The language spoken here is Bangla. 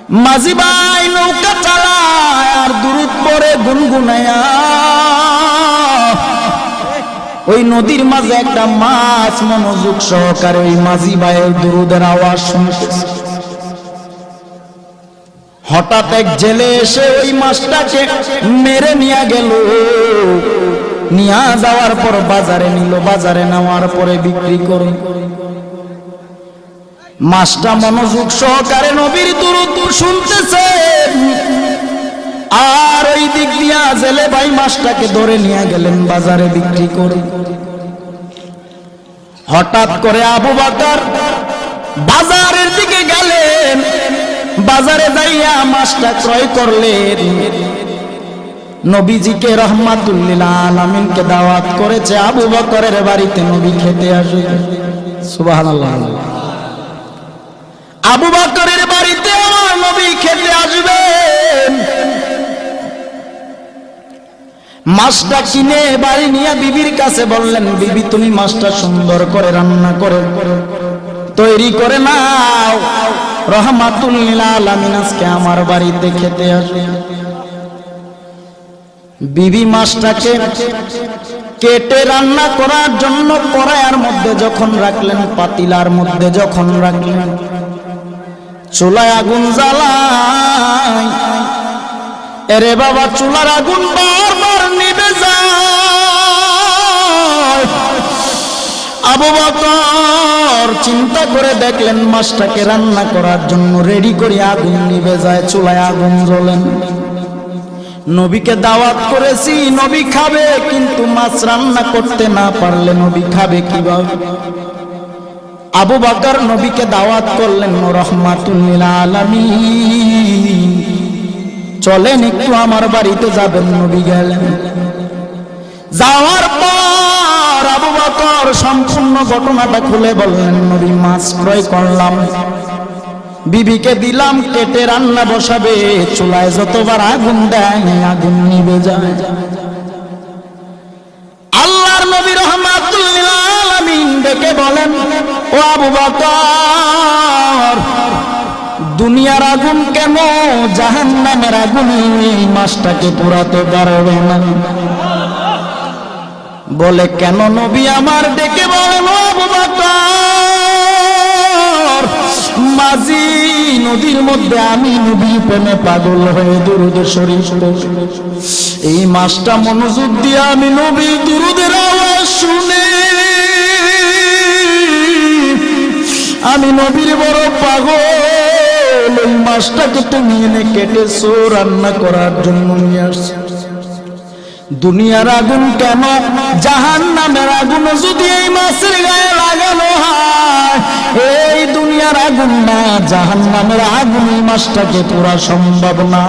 মাঝি ভাই নৌকা চালায় আর দুরূদ পড়ে গুনগুনায়া। ওই নদীর মাঝে একটা মাছ মনোযোগ সহকারে ওই মাঝি ভাইয়ের দুরূদের আওয়াজ শুনতেছে। হঠাৎ এক জেলে এসে ওই মাছটাকে মেরে নিয়ে গেল। নিয়ে যাওয়ার পর বাজারে নিল, বাজারে নেওয়ার পরে বিক্রি করে। মাছটা মনোযোগ সহকারে নবীর দুরূদ শুনতেছে, আর ওই দিক দিয়া জেলে ভাই মাছটাকে ধরে নিয়ে গেলেন বাজারে বিক্রি করে। হঠাৎ করে আবু বকর বাজারের দিকে গেলেন, বাজারে যাইয়া মাছটা ক্রয় করলেন। নবীজিকে রহমাতুল লিল আলামিনকে দাওয়াত করেছে আবু বকরের বাড়িতে নবী খেতে আসবে। সুবহানাল্লাহ। আবু বকরের বাড়িতে আমার নবী খেতে আসবেন। মাছটা কিনে বাড়ি নিয়ে বিবির কাছে বললেন, বিবি তুমি মাছটা সুন্দর করে রান্না করে তৈরি করে নাও, রহমাতুল লিল আলামিন আজকে আমার বাড়িতে খেতে আসবে। বিবি মাছটাকে কেটে রান্না করার জন্য কড়াইয়ের মধ্যে যখন রাখলেন, পাতিলার মধ্যে যখন রাখলেন, চুলায় আগুন জ্বালায়। এরে বাবা, চুলার আগুন বারবার নিভে যায়। আবু বকর চিন্তা করে দেখলেন মাছটাকে রান্না করার জন্য রেডি করে আগুন নিভে যায়, চুলায় আগুন জ্বলেন। নবীকে দাওয়াত করেছি, নবী খাবে, কিন্তু মাছ রান্না করতে না পারলে নবী খাবে কিভাবে? আবু বকর নবীকে দাওয়াত করলেন, রহমাতুল লিল আলামিন চলেন একটু আমার বাড়িতে যাবেন। নবী গেলেন। যাওয়ার পর আবু বকর সম্পূর্ণ ঘটনাটা খুলে বললেন, নবী মাছ ক্রয় করলাম, বিবিকে দিলাম, কেটে রান্না বসাবে, চুলায় যতবার আগুন দেয় আগুন নিভে যায়। আল্লাহর নবী রহমাতুল লিল আলামিন ডেকে বলেন, ও আবু বকর, দুনিয়ার আগুন কেন জাহান্নামের আগুন এই মাছটাকে পোড়াতে পারবে না? বলে কেন? নবী আমার ডেকে বলেন, ও আবু বকর, মাঝি নদীর মধ্যে আমি নবী প্রেমে পাগল হয়ে দুরূদ শরীফ পড়ি। এই মাছটা মনোযোগ দিয়ে আমি নবী দুরূদের আওয়াজ শুনে আমি নবীর বড় পাগল। ওই মাছটাকে তুমি এনে কেটেছো, রান্না করার জন্য নিয়ে আসছো। দুনিয়ার আগুন কেন জাহান্নামের আগুন যদি এই মাছের গায়ে লাগানো হয়, এই দুনিয়ার আগুন না জাহান্নামের আগুন এই মাছটাকে পোড়া সম্ভব না।